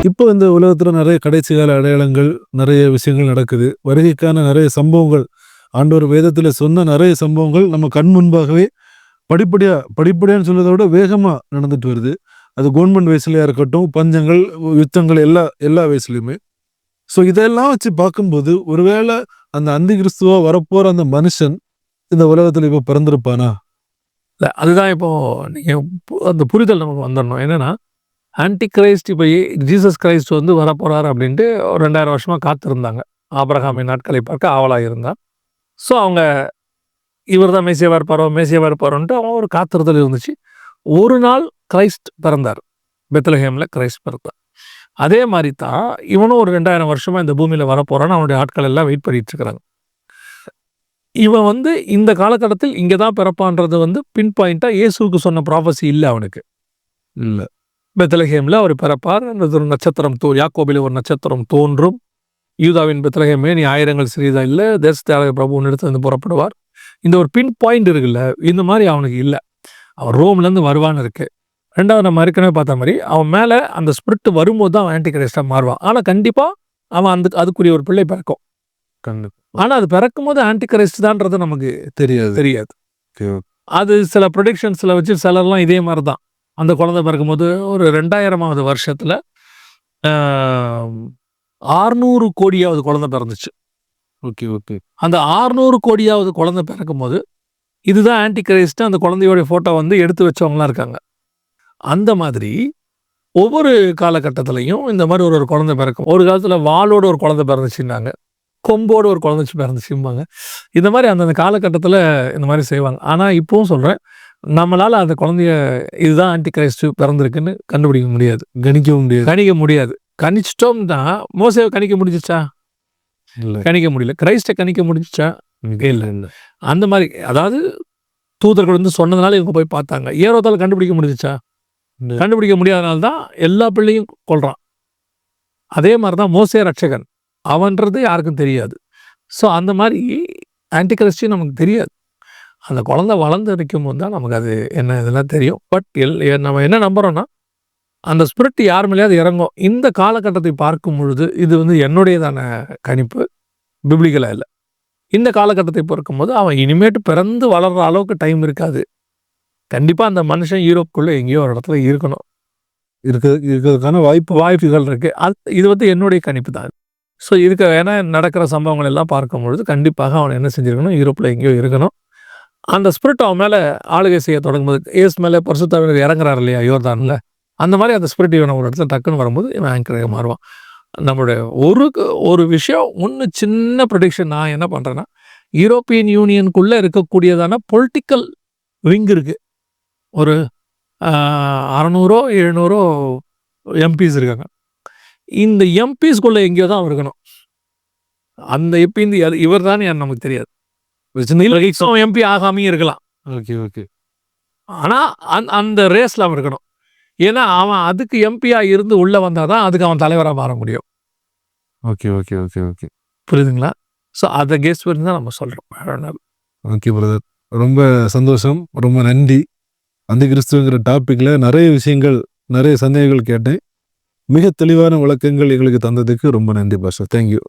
இப்போ இந்த உலகத்துல நிறைய கடைசி கால அடையாளங்கள், நிறைய விஷயங்கள் நடக்குது. வருகைக்கான நிறைய சம்பவங்கள், ஆண்டவர் வேதத்தில சொன்ன நிறைய சம்பவங்கள் நம்ம கண் முன்பாகவே படிப்படியான்னு சொல்றத விட வேகமா நடந்துட்டு வருது. அது கவர்ன்மென்ட் வயசுலயா இருக்கட்டும், பஞ்சங்கள், யுத்தங்கள் எல்லா வயசுலயுமே. ஸோ இதெல்லாம் வச்சு பார்க்கும்போது, ஒருவேளை அந்த அந்தி கிறிஸ்துவா வரப்போற அந்த மனுஷன் இந்த உலகத்துல இப்போ பிறந்திருப்பானா? இல்ல அதுதான் இப்போ நீங்க அந்த புரிதல் நமக்கு வந்துடணும். என்னன்னா, ஆன்டி கிரைஸ்ட் இப்போ ஜீசஸ் கிரைஸ்ட் வந்து வரப்போறாரு அப்படின்ட்டு ஒரு 2000 வருஷமா காத்திருந்தாங்க. ஆபிரகாமின் நாட்களை பார்க்க ஆவலா இருந்தார். ஸோ அவங்க இவர் தான் மேசியாவா இருப்பாரோன்ட்டு அவங்க ஒரு காத்திருதல் இருந்துச்சு. ஒரு நாள் கிரைஸ்ட் பிறந்தார். பெத்லஹேம்ல கிரைஸ்ட் பிறந்தார். அதே மாரி தான் இவனும் ஒரு 2000 வருஷமா இந்த பூமியில வரப்போறான்னு அவனுடைய ஆட்கள் எல்லாம் வெயிட் பண்ணிட்டு இருக்கிறாங்க. இவன் வந்து இந்த காலகட்டத்தில் இங்க தான் பிறப்பான்றது வந்து பின் பாயிண்டா இயேசுவுக்கு சொன்ன ப்ராஃபஸி இல்ல அவனுக்கு. இல்ல. பெத்லஹேம்ல அவர் பிறப்பார். ஒரு நட்சத்திரம் யாக்கோபிலே ஒரு நட்சத்திரம் தோன்றும். யூதாவின் பெத்லஹேமே நீ ஆயிரங்கள் சிறியதா இல்ல, தேசத்தியாளர் பிரபு உன்னிடத்திலிருந்து புறப்படுவார். இந்த ஒரு பின் பாயிண்ட் இருக்குல்ல, இந்த மாதிரி அவனுக்கு இல்ல. அவன் ரோம்லேருந்து வருவான்னு இருக்கு. 2வது நம்ம ஏற்கனவே பார்த்த மாதிரி அவன் மேல அந்த ஸ்பிரிட் வரும்போது தான் அவன் ஆன்டி கிரைஸ்டா மாறுவான். ஆனா கண்டிப்பா அவன் அதுக்குரிய ஒரு பிள்ளை பிறக்கும். ஆனா அது பிறக்கும்போது ஆன்டி கிரைஸ்ட் தான்றது நமக்கு தெரியாது. அது சில ப்ரொடிக்ஷன்ஸ்ல வச்சு சிலர்லாம் இதே மாதிரி தான். அந்த குழந்தை பிறக்கும்போது ஒரு 2000வது வருஷத்துல 600 கோடியாவது குழந்தை பிறந்துச்சு. ஓகே. அந்த 600 கோடியாவது குழந்தை பிறக்கும்போது இதுதான் ஆன்டி கிரைஸ்ட். அந்த குழந்தையோட போட்டோ வந்து எடுத்து வச்சவங்களாம் இருக்காங்க. அந்த மாதிரி ஒவ்வொரு காலகட்டத்திலையும் இந்த மாதிரி ஒரு குழந்தை பிறக்கும். ஒரு காலத்துல வாளோட ஒரு குழந்தை பிறந்துச்சுன்னாங்க, கொம்போடு ஒரு குழந்தை பிறந்துச்சும்பாங்க. இந்த மாதிரி அந்தந்த காலகட்டத்தில் இந்த மாதிரி செய்வாங்க. ஆனால் இப்போவும் சொல்கிறேன், நம்மளால் அந்த குழந்தைய இதுதான் ஆன்டி கிரைஸ்ட் பிறந்திருக்குன்னு கண்டுபிடிக்க முடியாது, கணிக்க முடியாது. கணிச்சிட்டோம்னா மோசேவை கணிக்க முடிஞ்சிச்சா? இல்லை, கணிக்க முடியல. கிரைஸ்டை கணிக்க முடிஞ்சிச்சா? இல்லை. அந்த மாதிரி அதாவது தூதர்கள் வந்து சொன்னதுனால இவங்க போய் பார்த்தாங்க. ஏரோதால் கண்டுபிடிக்க முடிஞ்சிச்சா? கண்டுபிடிக்க முடியாதனால தான் எல்லா பிள்ளையும் கொள்றான். அதே மாதிரி தான் மோசே ரட்சகன், அவன்றது யாருக்கும் தெரியாது. ஸோ அந்த மாதிரி ஆன்டி கிரைஸ்டும் நமக்கு தெரியாது. அந்த குழந்தை வளர்ந்து இருக்கும்போது தான் நமக்கு அது என்ன இதெல்லாம் தெரியும். பட் நம்ம என்ன நம்புகிறோன்னா, அந்த ஸ்பிரிட் யார் மேலேயாவது இறங்கும். இந்த காலகட்டத்தை பார்க்கும் பொழுது இது வந்து என்னுடையதான கணிப்பு, பிப்ளிக்கலாக இல்லை. இந்த காலகட்டத்தை பார்க்கும்போது அவன் இனிமேட்டு பிறந்து வளர்கிற அளவுக்கு டைம் இருக்காது. கண்டிப்பாக அந்த மனுஷன் யூரோப்புக்குள்ளே எங்கேயோ ஒரு இடத்துல இருக்கணும். இருக்கிறதுக்கான வாய்ப்புகள் இருக்குது. இது வந்து என்னுடைய கணிப்பு தான். ஸோ இதுக்கு ஏன்னா நடக்கிற சம்பவங்கள் எல்லாம் பார்க்கும்பொழுது கண்டிப்பாக அவன் என்ன செஞ்சுருக்கணும், யூரோப்பில் எங்கேயோ இருக்கணும். அந்த ஸ்பிரிட் அவன் மேலே ஆளுகை செய்ய தொடங்கும்போது, ஏசு மேலே பரிசுத்த ஆவியானவர் இறங்குறாரு இல்லையா யோர்தானில், அந்த மாதிரி அந்த ஸ்பிரிட் இவனை ஒரு இடத்துல டக்குன்னு வரும்போது இவன் ஆங்கராக மாறுவான். நம்மளுடைய ஒரு விஷயம் ஒன்று சின்ன ப்ரெடிக்ஷன் நான் என்ன பண்ணுறேன்னா, யூரோப்பியன் யூனியனுக்குள்ளே இருக்கக்கூடியதான பொலிட்டிக்கல் விங் இருக்குது. ஒரு 600 700 எம்பிஸ் இருக்காங்க. இந்த எம்பிஸ்குள்ளே எங்கேயோ தான் இருக்கணும். அந்த எம்பி இவர் தான் நமக்கு தெரியாது. எம்பி ஆகாமையும் இருக்கலாம். ஓகே. ஆனால் அந்த ரேஸில் அவன் இருக்கணும். ஏன்னா அவன் அதுக்கு எம்பியா இருந்து உள்ளே வந்தால் தான் அதுக்கு அவன் தலைவராக மாற முடியும். ஓகே. புரியுதுங்களா? ஸோ அதை கெஸ் பண்ணி தான் நம்ம சொல்கிறோம். ஓகே பிரதர், ரொம்ப சந்தோஷம், ரொம்ப நன்றி. அந்தி கிறிஸ்துவங்கிற டாப்பிக்கில் நிறைய விஷயங்கள், நிறைய சந்தேகங்கள் கேட்டேன். மிக தெளிவான விளக்கங்கள் எங்களுக்கு தந்ததுக்கு ரொம்ப நன்றி பாஸ்டர். தேங்க்யூ.